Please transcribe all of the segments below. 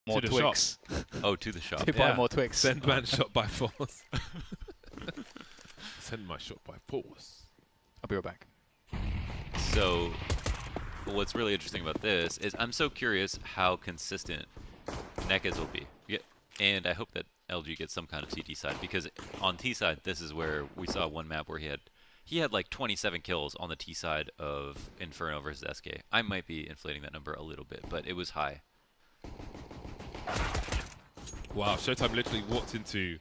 More to the Twix. Oh, to the shop. To buy more Twix. Send man shot by force. Send my shot by force. I'll be right back. So, what's really interesting about this is I'm so curious how consistent NECAs will be. Yeah, and I hope that LG gets some kind of TT side, because on T side, this is where we saw one map where he had like 27 kills on the T side of Inferno versus SK. I might be inflating that number a little bit, but it was high. Wow, Showtime literally walked into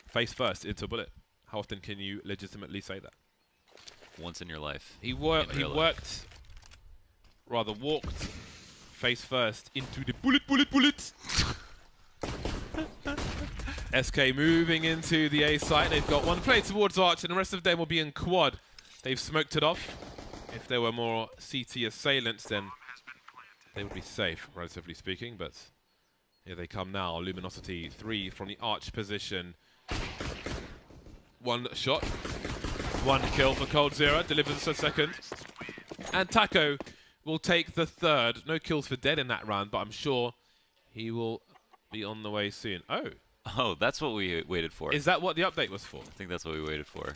face first into a bullet. How often can you legitimately say that? Once in your life. He walked face first into the bullet. SK moving into the A site. They've got one play towards Arch, and the rest of them will be in quad. They've smoked it off. If there were more CT assailants, then they would be safe, relatively speaking, but here they come now. Luminosity 3 from the Arch position. One shot. One kill for Cold Zero. Delivers a second. And Taco will take the third. No kills for Dead in that round, but I'm sure he will be on the way soon. Oh, that's what we waited for. Is that what the update was for? I think that's what we waited for.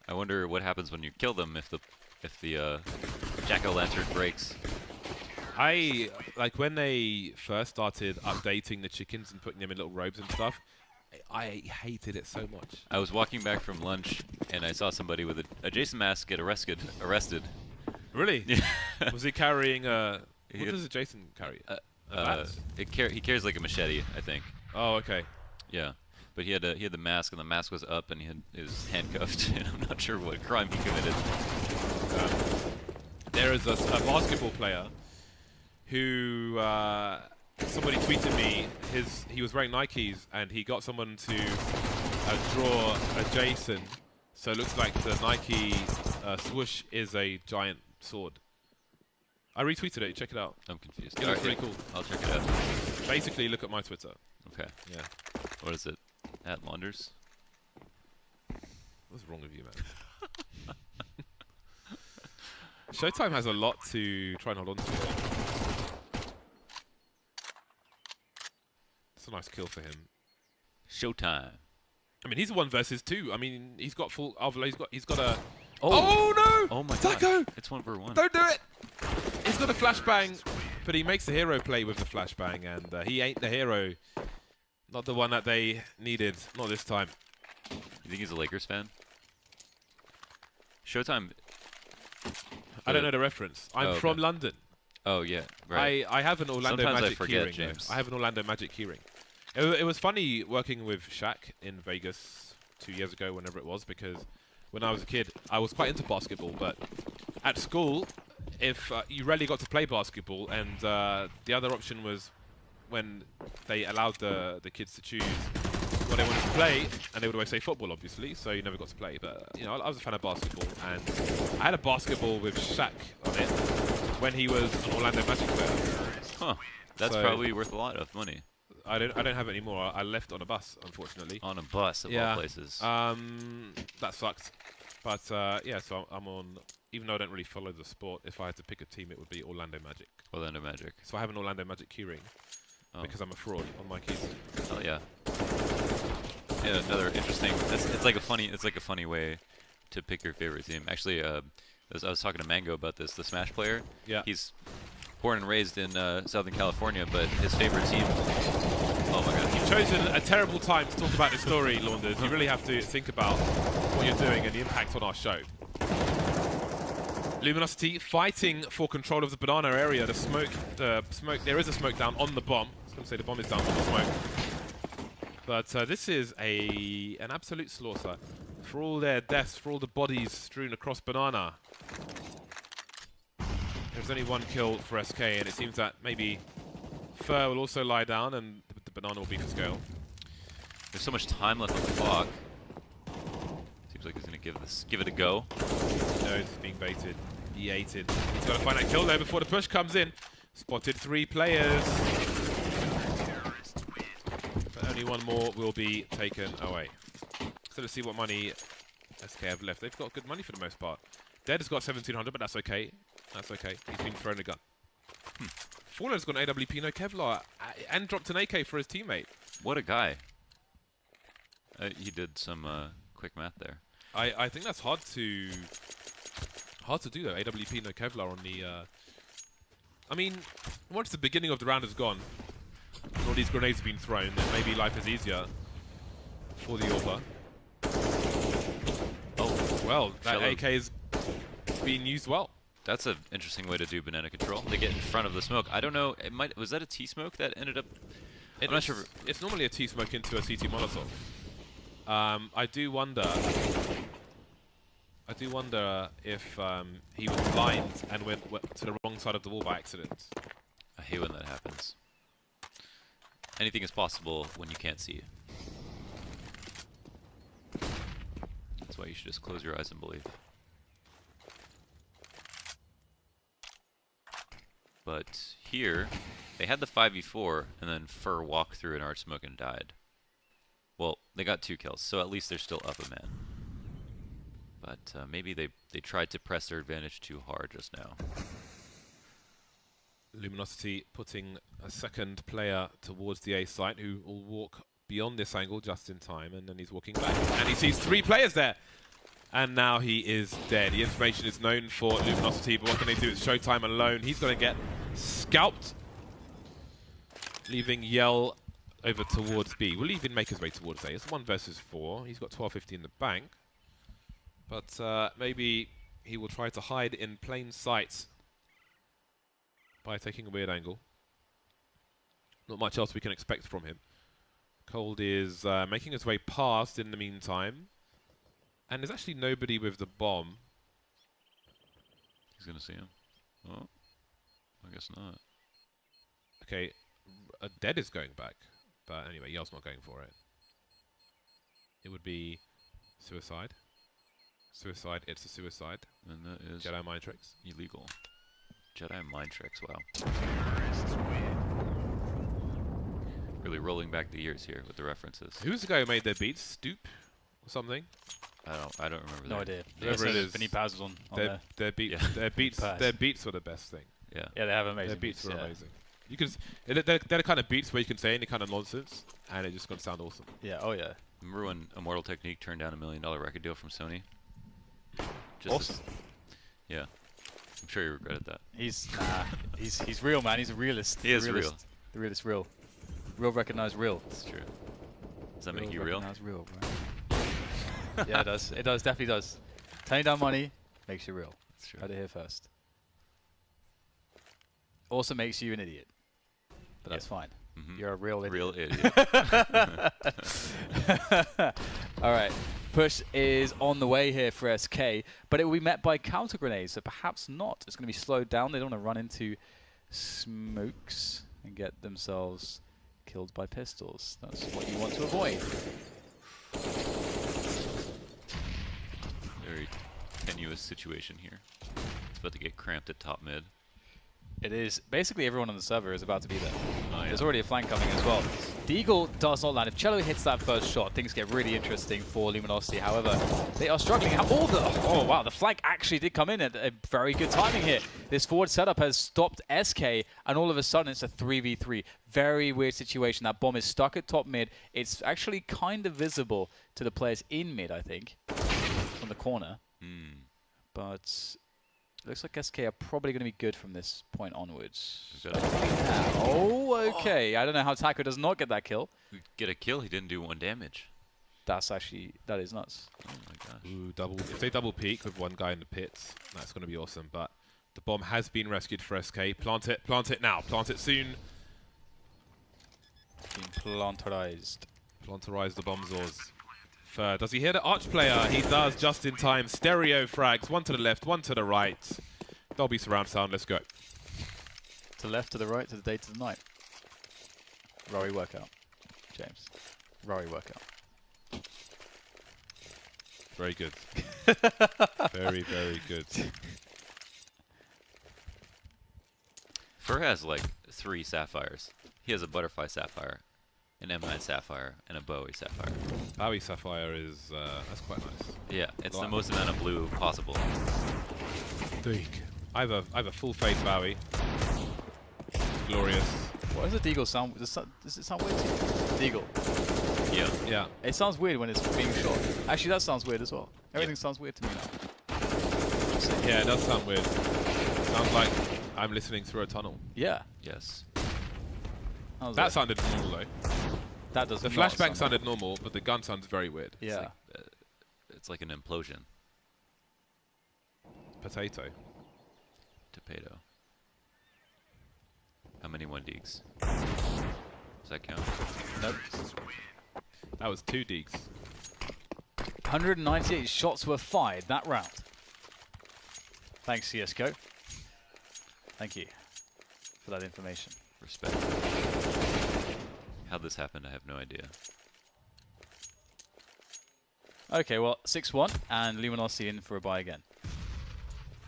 I wonder what happens when you kill them if the jack-o'-lantern breaks. I like when they first started updating the chickens and putting them in little robes and stuff. I hated it so much. I was walking back from lunch and I saw somebody with a Jason mask get arrested. Really? Yeah. Was he carrying a? What does a Jason carry? He carries like a machete, I think. Oh, okay. Yeah, but he had the mask, and the mask was up, and he was handcuffed, and I'm not sure what crime he committed. There is a basketball player who somebody tweeted me he was wearing Nikes, and he got someone to draw a Jason, so it looks like the Nike swoosh is a giant sword. I retweeted it. Check it out. I'm confused. It looks really cool. I'll check it out. Basically, look at my Twitter. Okay. Yeah. What is it? At Launders? What's wrong with you, man? Showtime has a lot to try and hold on to. It's a nice kill for him. Showtime. I mean, he's 1 versus 2. I mean, he's got full. He's got a. Oh, no! Oh my Taco! God! It's 1v1. Don't do it! He's got a flashbang, but he makes the hero play with the flashbang, and he ain't the hero. Not the one that they needed. Not this time. You think he's a Lakers fan? Showtime. I don't know the reference. I'm from London. Oh yeah, right. I have an Orlando Sometimes Magic I forget, keyring. James. I have an Orlando Magic keyring. It was funny working with Shaq in Vegas 2 years ago, whenever it was, because when I was a kid, I was quite into basketball, but at school, if you rarely got to play basketball, and the other option was when they allowed the kids to choose what they wanted to play, and they would always say football, obviously, so you never got to play. But you know, I was a fan of basketball, and I had a basketball with Shaq on it when he was an Orlando Magic player. Huh. That's probably worth a lot of money. I don't have it anymore. I left on a bus, unfortunately. On a bus of all places. That sucked. But yeah, so I'm on. Even though I don't really follow the sport, if I had to pick a team, it would be Orlando Magic. Orlando Magic. So I have an Orlando Magic keyring because I'm a fraud on my keys. Oh yeah. Yeah, another interesting. It's like a funny way to pick your favorite team. Actually, I was talking to Mango about this. The Smash player. Yeah. He's born and raised in Southern California, but his favorite team. Oh my God. You've chosen a terrible time to talk about this story, Launders. You really have to think about what you're doing and the impact on our show. Luminosity fighting for control of the banana area. The smoke. There is a smoke down on the bomb. I was going to say the bomb is down on the smoke. But this is an absolute slaughter. For all their deaths, for all the bodies strewn across banana. There's only one kill for SK, and it seems that maybe Fur will also lie down, and the banana will be for scale. There's so much time left on the clock. Seems like he's going to give it a go. No, it's being baited. He ate it. He's got to find that kill there before the push comes in. Spotted 3 players. But only one more will be taken away. So let's see what money SK have left. They've got good money for the most part. Dead has got 1,700, but that's okay. That's okay. He's been thrown a gun. Fallen's got an AWP, no Kevlar, and dropped an AK for his teammate. What a guy. He did some quick math there. I think that's hard to do though. AWP, no Kevlar on the. I mean, once the beginning of the round is gone, and all these grenades have been thrown, then maybe life is easier for the AWPer. Oh well, that AK is being used well. That's an interesting way to do banana control. They get in front of the smoke. I don't know. Was that a T smoke that ended up? I'm not sure. It's normally a T smoke into a CT Molotov. I do wonder if he was blind and went to the wrong side of the wall by accident. I hate when that happens. Anything is possible when you can't see. That's why you should just close your eyes and believe. But here, they had the 5v4, and then Fur walked through an arch smoke and died. Well, they got 2 kills, so at least they're still up a man. But maybe they tried to press their advantage too hard just now. Luminosity putting a second player towards the A site who will walk beyond this angle just in time, and then he's walking back. And he sees 3 players there! And now he is dead. The information is known for Luminosity, but what can they do? It's Showtime alone. He's going to get scalped, leaving Yell over towards B. Will he even make his way towards A? It's 1 versus 4. He's got 1250 in the bank. But maybe he will try to hide in plain sight by taking a weird angle. Not much else we can expect from him. Cold is making his way past in the meantime. And there's actually nobody with the bomb. He's going to see him. Oh, I guess not. Okay, Dead is going back. But anyway, Yell's not going for it. It would be suicide. Suicide, it's a suicide. And that is Jedi mind tricks. illegal. Jedi mind tricks, wow. Really rolling back the years here with the references. Who's the guy who made their beats? Stoop or something? I don't remember. No idea. Whoever it is. Benny Paz was on Their beats were the best thing. Yeah. Yeah, they have amazing Their beats were yeah. amazing. You can they're the kind of beats where you can say any kind of nonsense and it's just gonna sound awesome. Yeah, oh yeah. Remember when Immortal Technique turned down $1 million record deal from Sony? Just Awesome. Yeah. I'm sure he regretted that. He's he's real, man. He's a realist. He is real. The realist real. Real recognized real. It's true. Does that make you real? Recognized real, bro. Yeah, it does. It does. Definitely does. Turning down money makes you real. That's true. Heard it here first. Also makes you an idiot. But that's fine. Mm-hmm. You're a real idiot. Real idiot. All right. Push is on the way here for SK, but it will be met by counter grenades, so perhaps not. It's going to be slowed down. They don't want to run into smokes and get themselves killed by pistols. That's what you want to avoid. Very tenuous situation here. It's about to get cramped at top mid. It is. Basically, everyone on the server is about to be there. Oh, yeah. There's already a flank coming as well. Deagle does not land. If Cello hits that first shot, things get really interesting for Luminosity. However, they are struggling. Oh, wow. The flank actually did come in at a very good timing here. This forward setup has stopped SK, and all of a sudden, it's a 3v3. Very weird situation. That bomb is stuck at top mid. It's actually kind of visible to the players in mid, I think, from the corner. But looks like SK are probably going to be good from this point onwards. Oh, okay. I don't know how Taco does not get that kill. Get a kill, he didn't do 1 damage. That is nuts. Oh my gosh. Ooh, if they double peek with one guy in the pits, that's going to be awesome. But the bomb has been rescued for SK. Plant it now. Plant it soon. Being plantarized. Planterize the bomb Zors. Does he hear the arch player? He does, just in time. Stereo frags, one to the left, one to the right. Dolby surround sound, let's go. To the left, to the right, to the day, to the night. Rory workout. James. Rory workout. Very good. Very, very good. Fur has like 3 sapphires. He has a butterfly sapphire, an M9 sapphire, and a Bowie sapphire. Bowie sapphire is, that's quite nice. Yeah, it's the most amount of blue possible. I have a full face Bowie. glorious. Why does the Deagle sound? Does it sound weird to you? Deagle. Yeah. Yeah. It sounds weird when it's being shot. Actually, that sounds weird as well. Everything sounds weird to me now. Yeah, it does sound weird. Sounds like I'm listening through a tunnel. Yeah. Yes. That sounded normal though. That does. The flashbang sounded normal, but the gun sounds very weird. Yeah. It's like an implosion. Potato. Tomato. How many 1 Deeks? Does that count? Nope. That was 2 Deeks. 198 shots were fired that round. Thanks, CSGO. Thank you for that information. Respect. How this happened, I have no idea. Okay, well, 6-1, and Luminosity in for a buy again.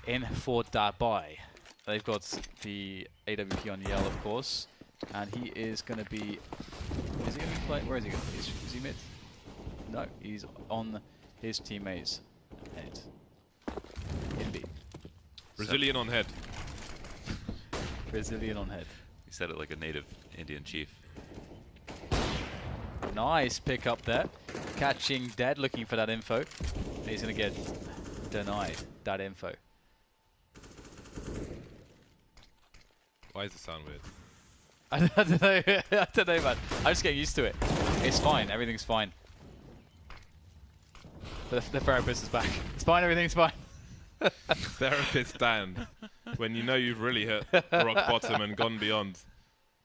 In for that buy. They've got the AWP on Yell, of course, and he is going to be... Is he going to be playing? Where is he going to be? Is he mid? No, he's on his teammates' head. In B. Brazilian on head. Brazilian on head. He said it like a native Indian chief. Nice pick up there. Catching dead, looking for that info. And he's going to get denied that info. Why does it sound weird? I don't know. I don't know, man. I'm just getting used to it. It's fine. Everything's fine. The therapist is back. It's fine. Everything's fine. Therapist Dan. When you know you've really hit rock bottom and gone beyond.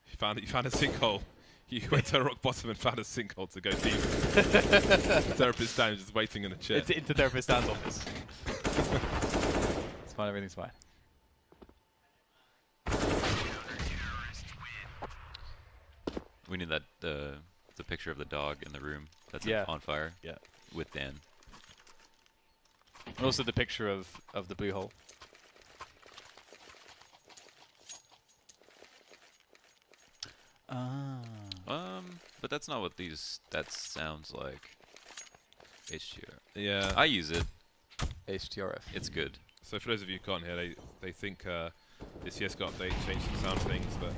You found a sinkhole. You went to rock bottom and found a sinkhole to go deep. Therapist Dan is just waiting in a chair. It's into therapist Dan's office. It's fine. Everything's fine. We need that the picture of the dog in the room that's on fire. Yeah. With Dan. And also the picture of the blue hole. But that's not what that sounds like. HTR. Yeah. I use it. HTRF. It's good. So for those of you who can't hear, they think this CSGO update changed some sound things, but...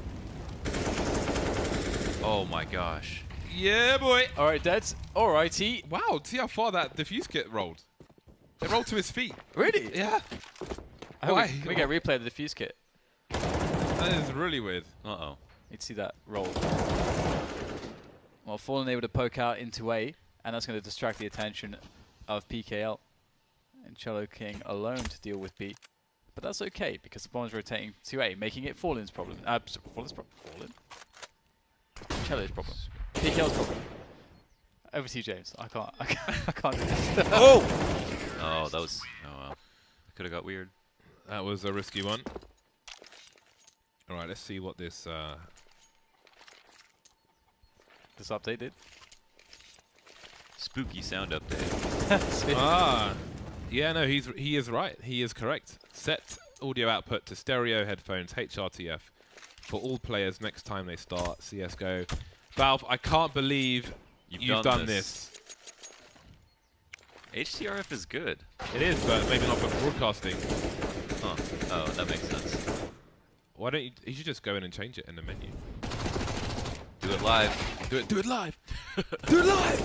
Oh my gosh. Yeah, boy! Alright, Deads. Alrighty. Wow, see how far that diffuse kit rolled. It rolled to his feet. Really? Yeah. I hope Why? Can we get a replay of the defuse kit? That is really weird. Uh-oh. You'd see that roll. Well, Fallen able to poke out into A, and that's going to distract the attention of PKL. And Cello King alone to deal with B. But that's okay, because the bomb's rotating to A, making it Fallen's problem. Fallen's problem? Fallen? Cello's problem. PKL's problem. Over to you, James. I can't do this. Oh! Oh, that was... Oh, wow. That could have got weird. That was a risky one. Alright, let's see what this... This update did. Spooky sound update. Yeah, no, he is right. He is correct. Set audio output to stereo headphones, HRTF, for all players next time they start CSGO. Valve, I can't believe you've done this. HTRF is good. It is, but maybe not for broadcasting. Huh. Oh, that makes sense. Why don't you should just go in and change it in the menu. Do it live. Do it live! Do it live!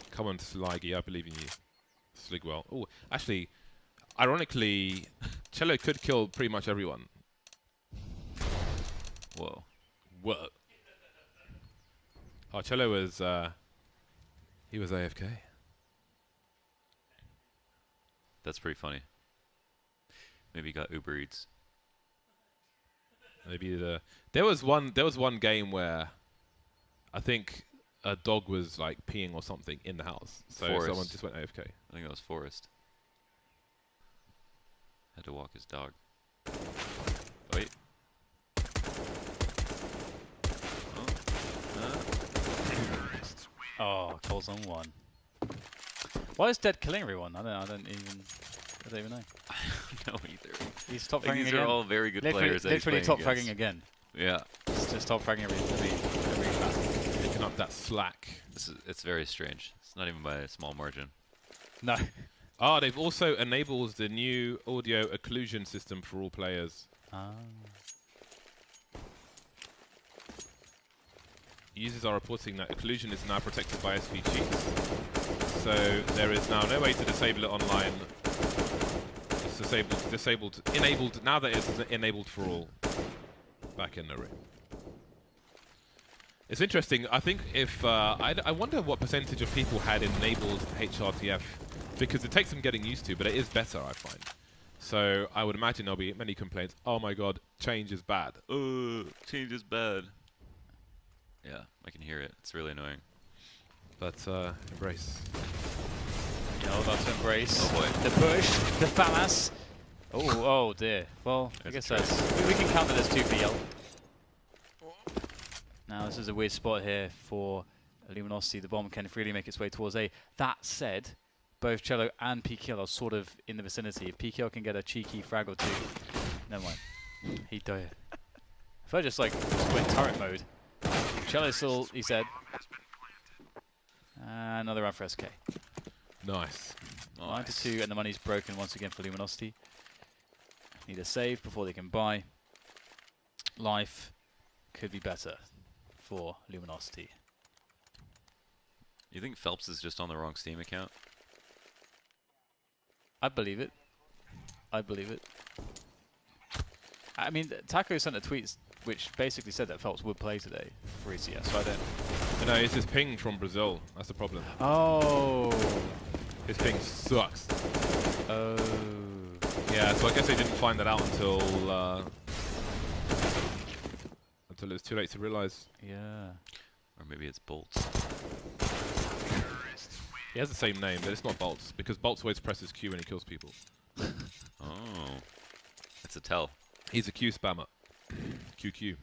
Come on, Sliggy, I believe in you. Sligwell. Oh, actually, ironically, Cello could kill pretty much everyone. Whoa. Whoa. Oh, Cello was, he was AFK. That's pretty funny. Maybe he got Uber Eats. Maybe there was one game where I think a dog was like peeing or something in the house, so Forrest. someone just went AFK. I think that was Forrest. Had to walk his dog. Wait. Oh, calls on one. Why is Dead killing everyone? I don't even know. I don't know either. He's top Like, fragging these again. are all very good players. that he's Literally top playing fragging again. against. Yeah. It's just top fragging every round. Picking up that slack. It's very strange. It's not even by a small margin. No. Ah, they've also enabled the new audio occlusion system for all players. Ah. Users are reporting that occlusion is now protected by SVG. So there is now no way to disable it online. It's enabled, now that it's enabled for all. Back in the room. It's interesting, I think if, I wonder what percentage of people had enabled HRTF, because it takes some getting used to, but it is better, I find. So I would imagine there'll be many complaints, oh my god, change is bad. Change is bad. Yeah, I can hear it. It's really annoying. But, embrace. You know, that's embrace. Oh boy. The push, the FAMAS. Oh dear. Well, I There's guess a that's... We can count that as 2 for Yell. Now, this is a weird spot here for Luminosity. The bomb can freely make its way towards A. That said, both Cello and PKL are sort of in the vicinity. If PKL can get a cheeky frag or 2... Never mind. He'd die. If I just, like, went turret mode. Cello still, he said. Another round for SK. Nice. 9-2, and the money's broken once again for Luminosity. Need a save before they can buy. Life could be better for Luminosity. You think Phelps is just on the wrong Steam account? I believe it. I believe it. I mean, Taco sent a tweet which basically said that Phelps would play today for ECS, so I don't... No, it's his ping from Brazil. That's the problem. Oh. His ping sucks. Oh. Yeah, so I guess they didn't find that out until it was too late to realize. Yeah. Or maybe it's Bolts. He has the same name, but it's not Bolts, because Bolts always presses Q when he kills people. Oh. It's a tell. He's a Q spammer. QQ.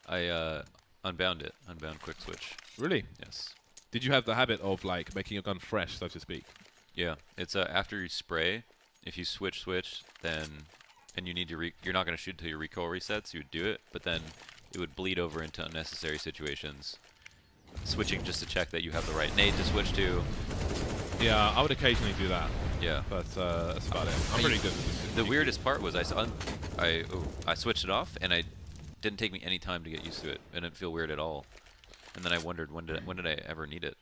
I unbound it. Unbound quick switch. Really? Yes. Did you have the habit of like making your gun fresh, so to speak? Yeah. It's after you spray, if you switch, then and you need to you're not going to shoot until your recoil resets. You would do it, but then it would bleed over into unnecessary situations. Switching just to check that you have the right nade to switch to. Yeah, I would occasionally do that. Yeah. But that's about it. I'm pretty good with The weirdest part was I switched it off, and it didn't take me any time to get used to it. It didn't feel weird at all. And then I wondered, when did I ever need it?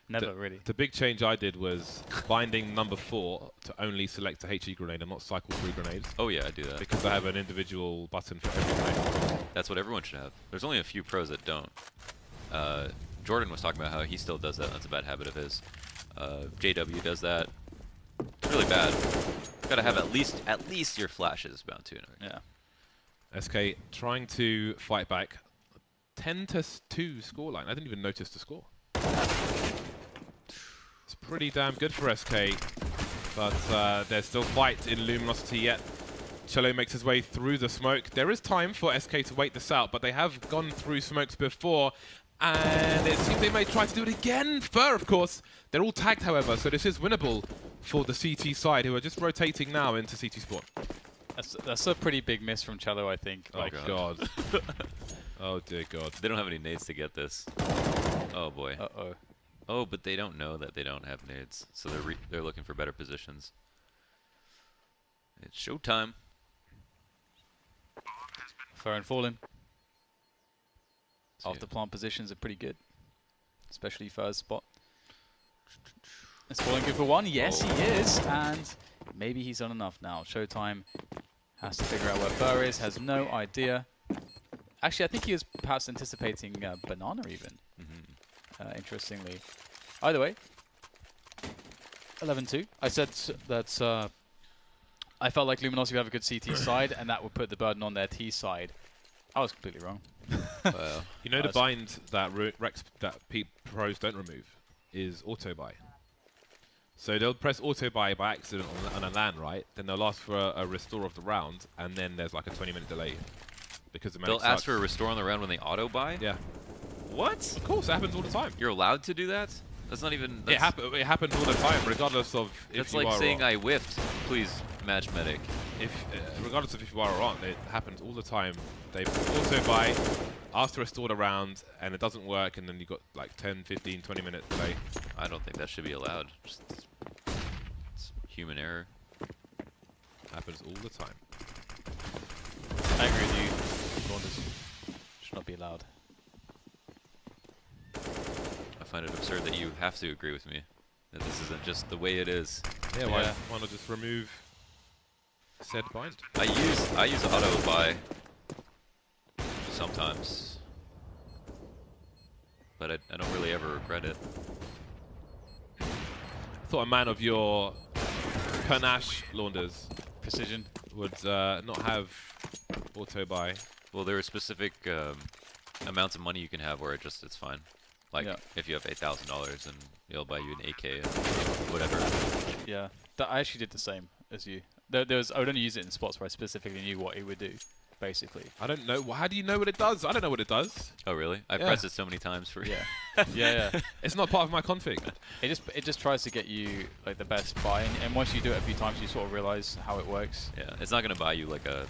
Never really. The big change I did was binding number 4 to only select a HE grenade and not cycle through grenades. Oh yeah, I do that. Because I have an individual button for every grenade. That's what everyone should have. There's only a few pros that don't. Jordan was talking about how he still does that. That's a bad habit of his. JW does that. It's really bad. Gotta have at least your flashes bound to. Yeah. SK trying to fight back. 10-2 scoreline. I didn't even notice the score. It's pretty damn good for SK, but there's still fight in Luminosity yet. Cello makes his way through the smoke. There is time for SK to wait this out, but they have gone through smokes before, and it seems they may try to do it again. Fur, of course. They're all tagged, however, so this is winnable for the CT side, who are just rotating now into CT spawn. That's a pretty big miss from Cello, I think. Oh, Like, God. Oh, dear God. They don't have any nades to get this. Oh boy. Uh-oh. Oh, but they don't know that they don't have nades, so they're looking for better positions. It's showtime. Fur and Fallen. So After plant positions are pretty good, especially Fur's spot. Is Fallen good for one? Yes, he is, and maybe he's done enough now. Showtime has to figure out where Fur is, has no idea. Actually, I think he was perhaps anticipating Banana even, interestingly. Either way, 11-2. I said that I felt like Luminosity would have a good CT side, and that would put the burden on their T side. I was completely wrong. You know the bind that pros don't remove is auto buy. So they'll press auto buy by accident on a LAN, right? Then they'll ask for a restore of the round, and then there's like a 20-minute delay. Because the They'll ask for a restore on the round when they auto buy? Yeah. What? Of course, it happens all the time. You're allowed to do that? That's not even... It happens all the time, regardless of if That's you like are saying or I whiffed. Please, match medic. regardless of if you are or aren't, it happens all the time. They auto buy, ask to restore the round, and it doesn't work, and then you've got like 10, 15, 20-minute delay. I don't think that should be allowed. Just, it's human error. Happens all the time. I agree with you. Launders should not be allowed. I find it absurd that you have to agree with me. That this isn't just the way it is. Yeah, why not just remove said bind? I use auto buy sometimes, but I don't really ever regret it. I thought a man of your panache, Launders, Precision. would not have auto buy. Well, there are specific amounts of money you can have where it's fine. Like if you have $8,000 and it'll buy you an AK and whatever. Yeah, I actually did the same as you. I would only use it in spots where I specifically knew what it would do, basically. I don't know. How do you know what it does? I don't know what it does. Oh really? I pressed it so many times for yeah. Yeah. It's not part of my config. It just tries to get you like the best buy, and once you do it a few times, you sort of realize how it works. Yeah, it's not gonna buy you like a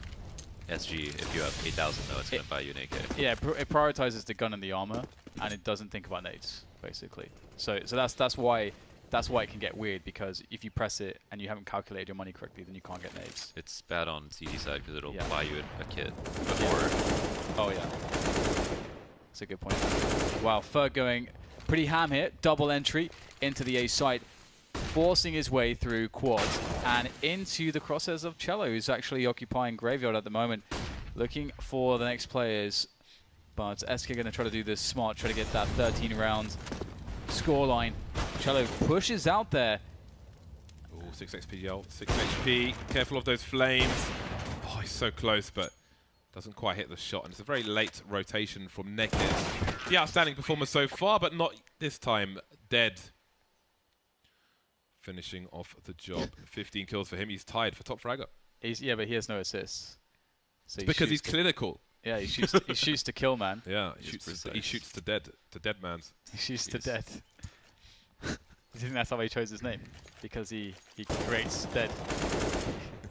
SG if you have 8,000 though. It's gonna buy you an AK. Yeah, it prioritizes the gun and the armor, and it doesn't think about nades, basically. So that's why it can get weird, because if you press it and you haven't calculated your money correctly, then you can't get nades. It's bad on CD side because it'll buy you a kit before. Oh yeah, that's a good point. Wow, Ferg going pretty ham here. Double entry into the A site, forcing his way through quads and into the crosshairs of Cello, who's actually occupying Graveyard at the moment, looking for the next players. But SK going to try to do this smart, try to get that 13 round scoreline. Cello pushes out there. Oh, 6 XP, 6 HP. Careful of those flames. Oh, he's so close, but doesn't quite hit the shot. And it's a very late rotation from Nekes. The outstanding performer so far, but not this time. Dead. Finishing off the job. 15 kills for him. He's tied for top fragger. Yeah, but he has no assists. So because he's clinical. Yeah, he shoots to kill, man. Yeah, he shoots to dead mans. He shoots to dead. You think that's why he chose his name? Because he creates dead.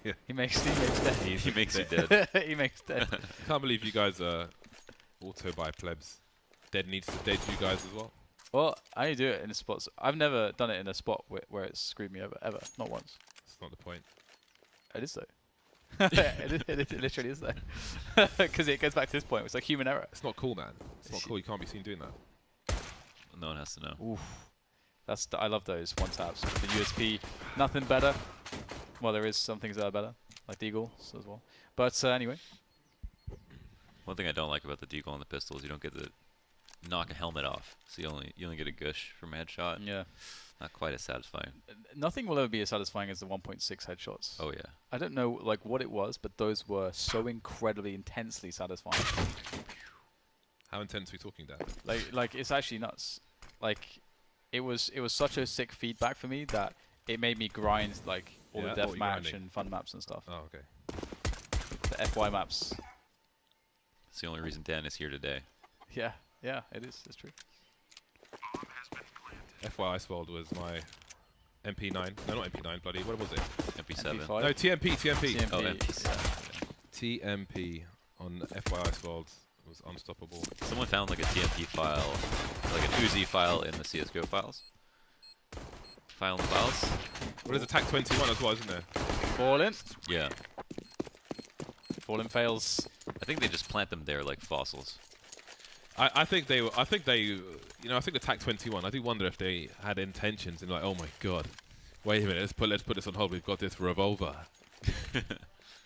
Yeah. He makes dead. He makes you dead. He makes dead. I can't believe you guys are auto buy plebs. Dead needs to dead you guys as well. Well, I only do it in spots. I've never done it in a spot where it's screwed me over, ever. Not once. That's not the point. It is though. it literally is though. Because it goes back to this point. It's like human error. It's not cool, man. It's not cool. You can't be seen doing that. No one has to know. Oof. I love those one taps. The USP, nothing better. Well, there is some things that are better, like Deagle as well. But anyway. One thing I don't like about the Deagle and the pistol is you don't get to knock a helmet off. So you only get a gush from a headshot. Yeah. Not quite as satisfying. Nothing will ever be as satisfying as the 1.6 headshots. Oh yeah. I don't know like what it was, but those were so incredibly intensely satisfying. How intense are we talking, Dad? Like it's actually nuts. Like it was such a sick feedback for me that it made me grind like all the deathmatch and fun maps and stuff. Oh, okay. The FY maps. It's the only reason Dan is here today. Yeah, it is. It's true. FY Iceworld was my MP9. No, not MP9, bloody. What was it? MP7. MP5? No, TMP. Oh, MP7. TMP on FY Iceworld was unstoppable. Someone found like a TMP file, like an Uzi file in the CSGO files. File in the files. Well, there's attack 21 as well, isn't there? Fallen. Yeah. Fallen fails. I think they just plant them there like fossils. I think they were. I think the attack 21. I do wonder if they had intentions in like, oh my god, wait a minute, let's put this on hold. We've got this revolver.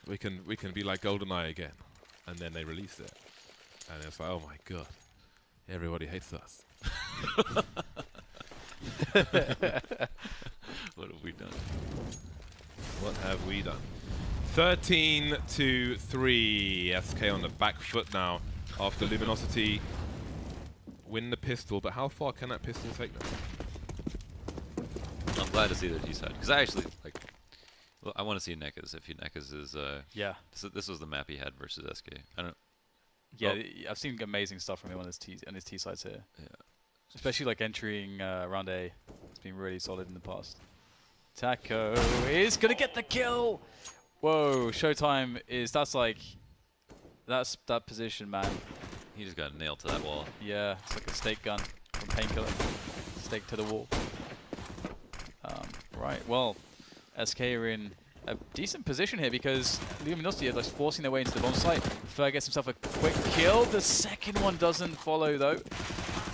we can be like GoldenEye again, and then they released it, and it's like, oh my god, everybody hates us. What have we done? What have we done? 13-3. SK on the back foot now after Luminosity win the pistol, but how far can that pistol take them? I'm glad to see their D side because I actually like. Well, I want to see Nekes if Nekes is. Yeah. This was the map he had versus SK. I don't. Yeah, I've seen amazing stuff from him on his T sides here. Yeah. Especially Especially like entering round A. It's been really solid in the past. Taco is gonna get the kill. Whoa! Showtime is that's that position, man. he just got nailed to that wall. Yeah, it's like a stake gun from Painkiller. Stake to the wall. Right. Well, SK are in a decent position here because Luminosity are just forcing their way into the bomb site. Fer gets himself a quick kill. The second one doesn't follow though.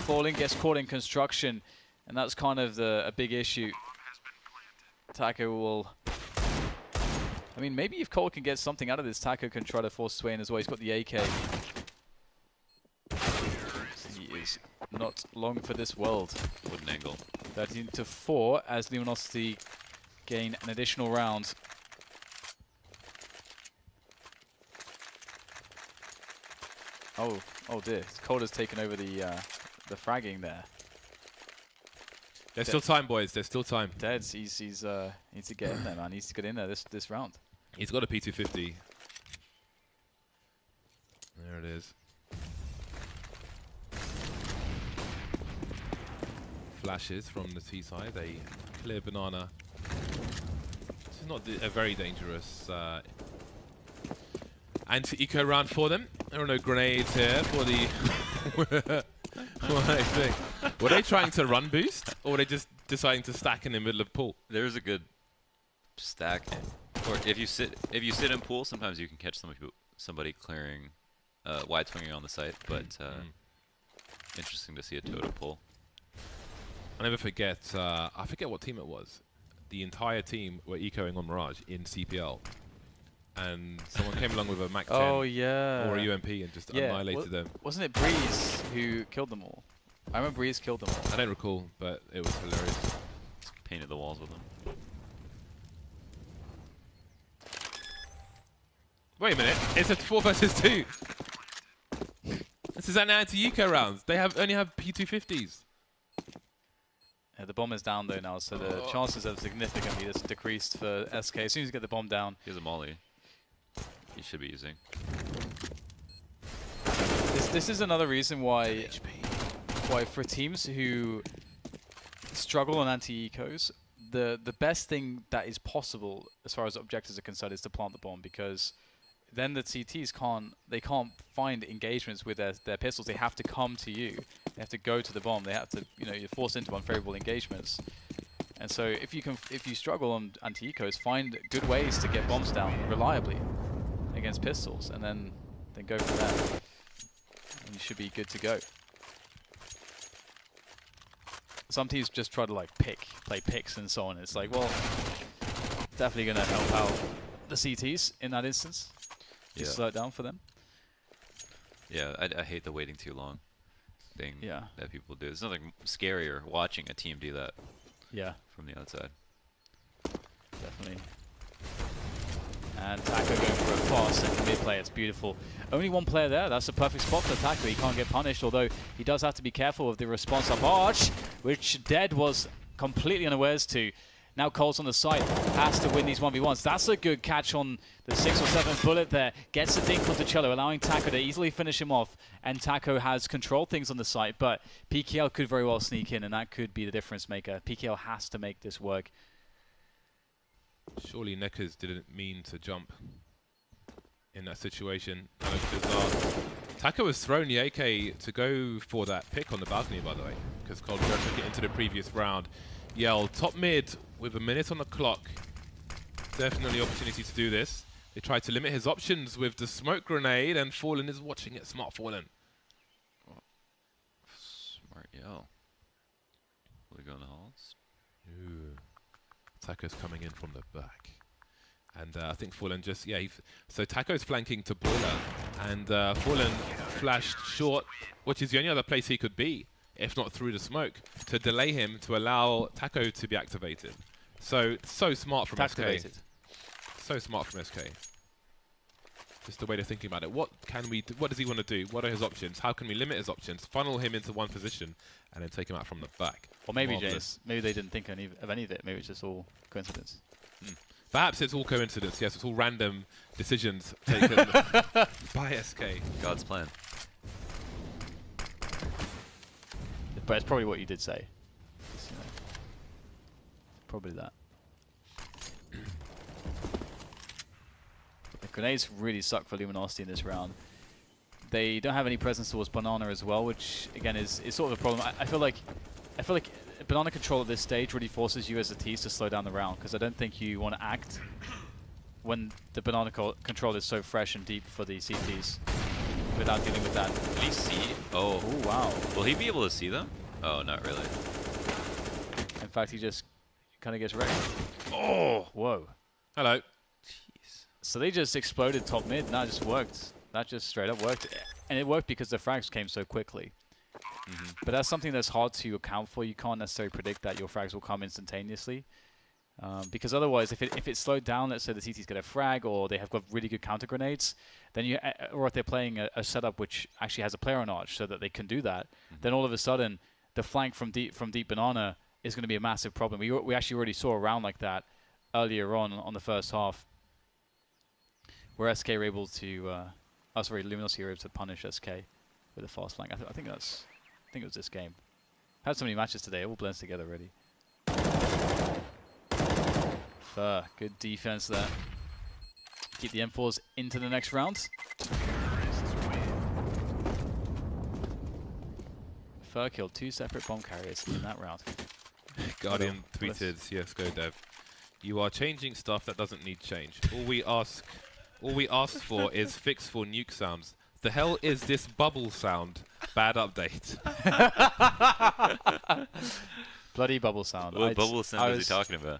Falling gets caught in construction, and that's kind of a big issue. Taco will... I mean, maybe if Cole can get something out of this, Taco can try to force Sway in as well. He's got the AK. He is not long for this world. What an angle. 13-4 as Luminosity gain an additional round. Oh dear. Cole has taken over the fragging there. There's still time, boys. There's still time. Deads, he needs to get in there, man. He needs to get in there this round. He's got a P250. There it is. Flashes from the T side. A clear banana. This is not a very dangerous anti-eco round for them. There are no grenades here for the... What I think. Were they trying to run boost, or were they just deciding to stack in the middle of pool? There's a good stack. Or if you sit in pool, sometimes you can catch somebody clearing, wide swinging on the site. But interesting to see a Toto pull. I never forget. I forget what team it was. The entire team were ecoing on Mirage in CPL, and someone came along with a Mac 10 oh yeah, or a UMP and just annihilated them. Wasn't it Breeze who killed them all? I remember Breeze killed them all. I don't recall, but it was hilarious. Painted the walls with them. Wait a minute, it's a 4 versus 2. This is an anti-eco rounds. They only have P250s. Yeah, the bomb is down though now, so the chances have significantly just decreased for SK. As soon as you get the bomb down, he has a molly. He should be using. This is another reason why for teams who struggle on anti-ecos, the best thing that is possible as far as objectives are concerned is to plant the bomb, because then the CTs can't find engagements with their pistols. They have to come to you. They have to go to the bomb. They have to, you're forced into unfavorable engagements. And so if you struggle on anti-ecos, find good ways to get bombs down reliably against pistols, and then go from there. And you should be good to go. Some teams just try to play picks and so on. It's like, well, definitely going to help out the CTs in that instance. Just slow it down for them. Yeah, I hate the waiting too long thing that people do. There's nothing scarier watching a team do that. Yeah. From the outside. Definitely. And Taco going for a fast second mid play. It's beautiful. Only one player there. That's a perfect spot for Taco. He can't get punished, although he does have to be careful of the response up Arch, which Dead was completely unawares to. Now Cole's on the site, has to win these 1v1s. That's a good catch on the 6 or 7 bullet there. Gets the dink onto Cello, allowing Taco to easily finish him off. And Taco has controlled things on the site, but PKL could very well sneak in, and that could be the difference maker. PKL has to make this work. Surely Neckers didn't mean to jump in that situation. That was bizarre. Taco has thrown the AK to go for that pick on the balcony, by the way, because Cold Bear took it into the previous round. Yell, top mid with a minute on the clock. Definitely opportunity to do this. They tried to limit his options with the smoke grenade, and Fallen is watching it. Smart Fallen. Smart Yell. Will he go in the halls? Ooh. Taco's coming in from the back. And I think Fallen just, so Taco's flanking to Boiler, and Fallen flashed short, which is the only other place he could be, if not through the smoke, to delay him to allow Taco to be activated. So smart from SK. So smart from SK. Just the way they're thinking about it. What can we do? What does he want to do? What are his options? How can we limit his options? Funnel him into one position and then take him out from the back. Or maybe James, maybe they didn't think of any of it. Maybe it's just all coincidence. Perhaps it's all coincidence. Yes, it's all random decisions taken by SK. God's plan. But it's probably what you did say. Probably that. The grenades really suck for Luminosity in this round. They don't have any presence towards Banana as well, which again is sort of a problem. I feel like Banana control at this stage really forces you as a tease to slow down the round, because I don't think you want to act when the banana control is so fresh and deep for the CTs without dealing with that. Can he see? Oh. Oh wow! Will he be able to see them? Oh, not really. In fact, he just kind of gets wrecked. Oh! Whoa! Hello. Jeez. So they just exploded top mid. And that just worked. That just straight up worked, and it worked because the frags came so quickly. But that's something that's hard to account for. You can't necessarily predict that your frags will come instantaneously. Because otherwise, if it's slowed down, let's say the CTs get a frag or they have got really good counter grenades, then or if they're playing a setup which actually has a player on arch so that they can do that, then all of a sudden the flank from deep banana is going to be a massive problem. We actually already saw a round like that earlier on the first half, where SK were able to, Luminosity were able to punish SK with a fast flank. I think it was this game. Had so many matches today, it all blends together already. Good defense there. Keep the M4s into the next round. Fur killed 2 separate bomb carriers in that round. Guardian tweeted, CSGO dev, "You are changing stuff that doesn't need change. All we ask for is fix for nuke sounds. The hell is this bubble sound? Bad update." Bloody bubble sound. What bubble sound is he talking about?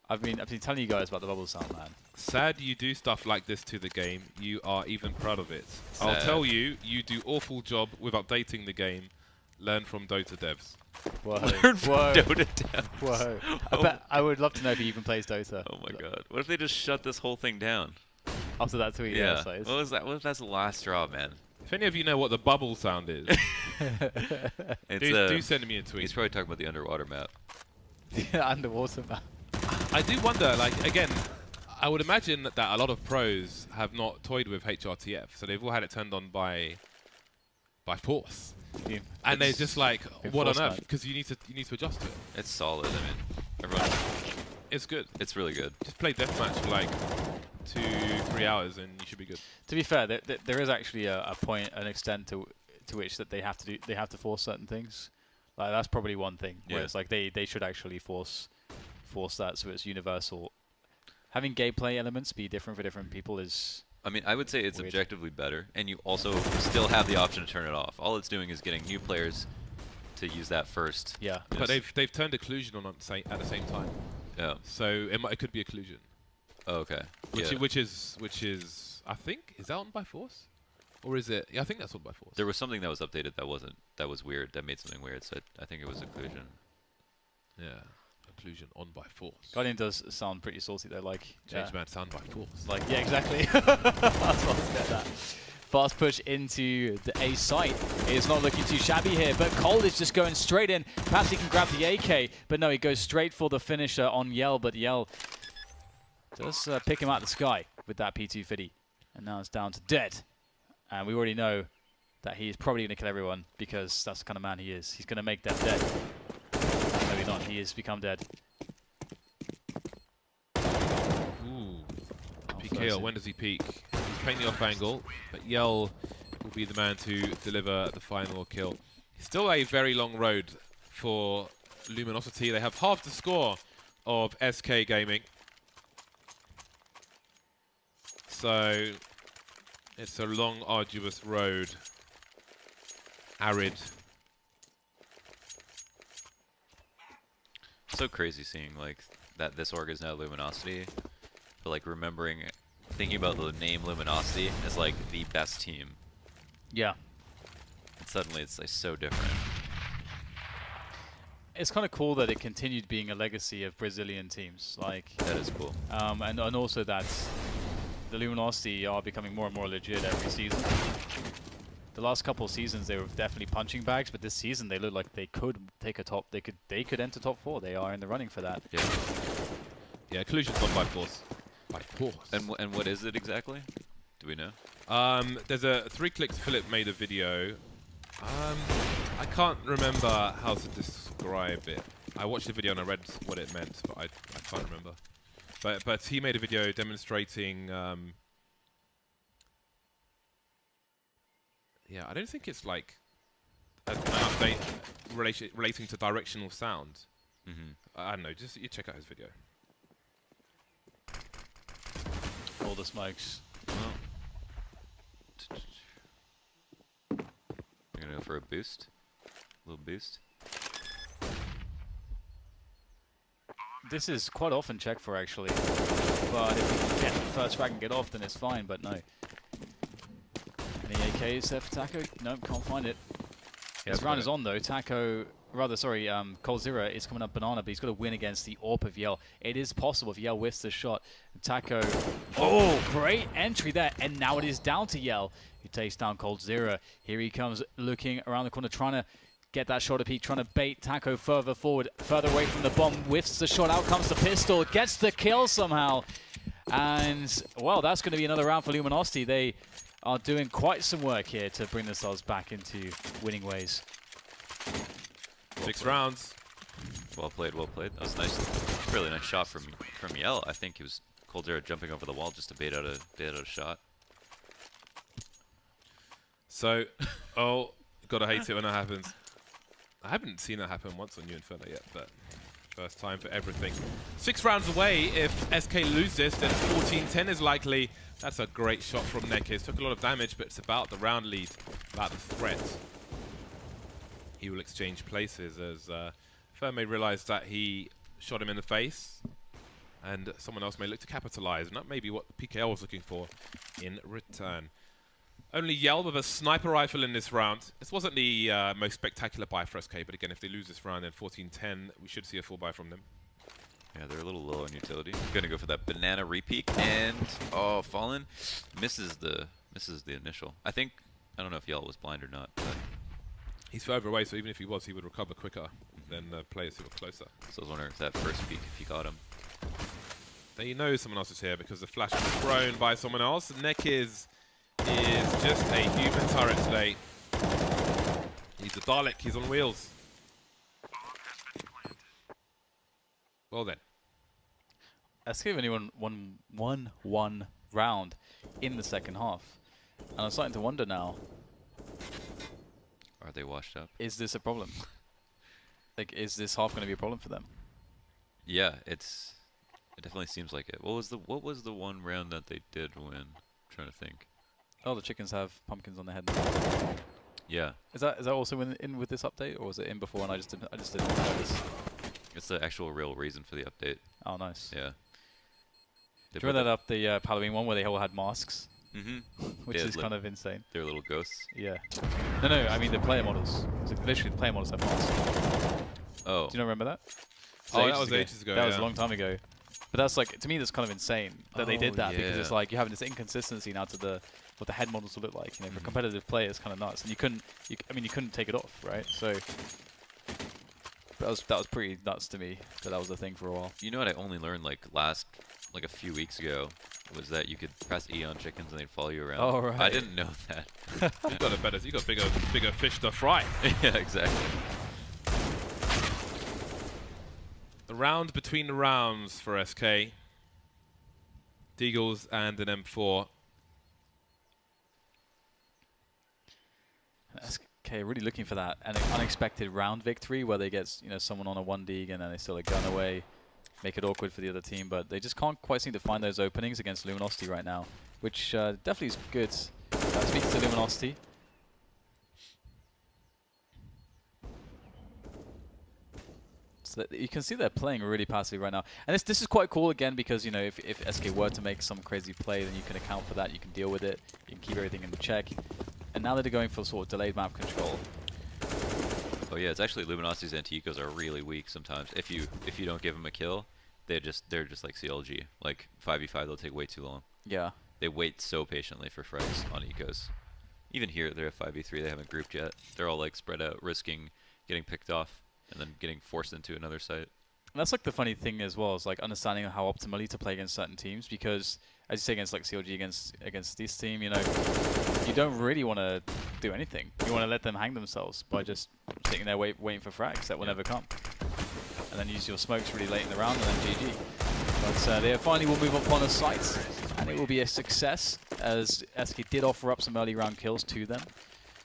I've been telling you guys about the bubble sound, man. Sad you do stuff like this to the game. You are even proud of it. Sad. I'll tell you, you do awful job with updating the game. Learn from Dota devs. Whoa. Learn from Whoa. Dota devs. Whoa. I would love to know if he even plays Dota. Oh my god. What if they just shut this whole thing down? After that tweet, Yeah. so What was that? What if that's the last straw, man? If any of you know what the bubble sound is, do send me a tweet. He's probably talking about the underwater map. The underwater map. I do wonder, like, again, I would imagine that a lot of pros have not toyed with HRTF, so they've all had it turned on by force. Yeah. And they're just like, what on earth? Enforcement. Because you need to adjust to it. It's solid. I mean, everyone. It's good. It's really good. Just play deathmatch for like 2-3 hours and you should be good. To be fair, there is actually a point, an extent to which that they have to force certain things. Like that's probably one thing where it's like they should actually force that so it's universal. Having gameplay elements be different for different people is. I mean, I would say it's weird. objectively better, and you also still have the option to turn it off. All it's doing is getting new players to use that first. Yeah. But they've turned occlusion on at the same time. Yeah. So it could be occlusion. Oh, okay. Which is I think, is that on by force? Or is it? Yeah, I think that's on by force. There was something that was updated that was weird. That made something weird. So I think it was occlusion. Yeah. Occlusion on by force. Guardian does sound pretty salty though, like Change man sound by force. Like yeah, exactly. That's what I was getting at. Fast push into the A site. It's not looking too shabby here, but Cold is just going straight in. Perhaps he can grab the AK, but no, he goes straight for the finisher on Yell, but Yell does pick him out of the sky with that P250. And now it's down to Dead. And we already know that he is probably going to kill everyone because that's the kind of man he is. He's going to make them dead. Maybe not. He has become dead. Ooh. PKL, when does he peak? He's playing the off angle, but Yell will be the man to deliver the final kill. Still a very long road for Luminosity. They have half the score of SK Gaming. So it's a long, arduous road. Arid. So crazy seeing like that this org is now Luminosity, but like thinking about the name Luminosity as like the best team. Yeah. And suddenly it's like so different. It's kind of cool that it continued being a legacy of Brazilian teams. Like That is cool. and also that the Luminosity are becoming more and more legit every season. The last couple of seasons they were definitely punching bags, but this season they look like they could take a top. They could enter top 4. They are in the running for that. Yeah. Yeah, occlusion's on by force. By force. And what is it exactly? Do we know? There's a 3 clicks. Philip made a video. I can't remember how to describe it. I watched the video and I read what it meant, but I can't remember. But he made a video demonstrating. Yeah, I don't think it's like an update relating to directional sound. I don't know. Just you check out his video. the smokes. Well, I'm gonna go for a boost. A little boost. This is quite often checked for, actually. But if you can get the first frag and get off, then it's fine, but no. Any AKs there for Taco? Nope, can't find it. This round is on, though. Taco, rather, sorry, Cold Zero is coming up banana, but he's got to win against the AWP of Yell. It is possible if Yell whiffs the shot. Taco, oh, great entry there. And now it is down to Yell, who takes down Cold Zero. Here he comes, looking around the corner, trying to get that shot peek, trying to bait Taco further forward, further away from the bomb, whiffs the shot, out comes the pistol, gets the kill somehow. And, well, that's going to be another round for Luminosity. They are doing quite some work here to bring themselves back into winning ways. 6 rounds. Well played, well played. That was nice, really nice shot from Yell. I think it was Cold Zero jumping over the wall just to bait out a shot. So, oh, gotta hate it when that happens. I haven't seen that happen once on INFERNO yet, but first time for everything. 6 rounds away. If SK lose this, then 14-10 is likely. That's a great shot from Nekis. Took a lot of damage, but it's about the round lead, about the threat. He will exchange places as Fer may realize that he shot him in the face, and someone else may look to capitalize, and that may be what the PKL was looking for in return. Only Yell with a sniper rifle in this round. This wasn't the most spectacular buy for SK, but again, if they lose this round, then 14-10, we should see a full buy from them. Yeah, they're a little low on utility. Gonna go for that banana repeat, and oh, Fallen misses the initial. I don't know if Yell was blind or not, but he's further away, so even if he was, he would recover quicker than players who were closer. So I was wondering if that first peek, if he got him. Then you know someone else is here because the flash was thrown by someone else. Nekis is just a human turret today. He's a Dalek, he's on wheels. Well then. SK only won one round in the second half. And I'm starting to wonder now, Are they washed up? is this a problem? Like, is this half going to be a problem for them? Yeah, it definitely seems like it. What was the one round that they did win? I'm trying to think. Oh, the chickens have pumpkins on their head. Yeah. Is that also in with this update, or was it in before and I just didn't notice? It's the actual real reason for the update. Oh, nice. Yeah. Do you remember that up the Halloween one where they all had masks? Mm-hmm. Which is kind of insane. They're little ghosts. Yeah. No, I mean the player models. So literally the player models have masks. Oh. Do you not remember that? Oh, that was ages ago. That was a long time ago. But that's like, to me, that's kind of insane that they did that, because it's yeah. like you have this inconsistency now to what the head models will look like. You know, for competitive players, kind of nuts, and you couldn't take it off, right? So that was pretty nuts to me that was a thing for a while. You know what I only learned like a few weeks ago was that you could press E on chickens and they'd follow you around. Oh, right. I didn't know that. You got bigger fish to fry. Yeah, exactly. The round between the rounds for SK. Deagles and an M4. SK really looking for that unexpected round victory where they get someone on a 1D and then they still a gun away, make it awkward for the other team, but they just can't quite seem to find those openings against Luminosity right now, which definitely is good. Speaks to Luminosity. So you can see they're playing really passively right now, and this is quite cool again because if SK were to make some crazy play, then you can account for that, you can deal with it, you can keep everything in check. And now that they're going for sort of delayed map control. Oh yeah, it's actually Luminosity's anti-ecos are really weak sometimes. If you don't give them a kill, they're just like CLG. Like 5v5, they'll take way too long. Yeah. They wait so patiently for frags on ecos. Even here, they're at 5v3. They haven't grouped yet. They're all like spread out, risking getting picked off and then getting forced into another site. And that's like the funny thing as well, is like understanding how optimally to play against certain teams, because as you say, against like CLG against this team, you don't really want to do anything. You want to let them hang themselves by just sitting there waiting for frags that will never come. And then use your smokes really late in the round and then GG. But they finally will move upon a site, and it will be a success, as SK did offer up some early round kills to them.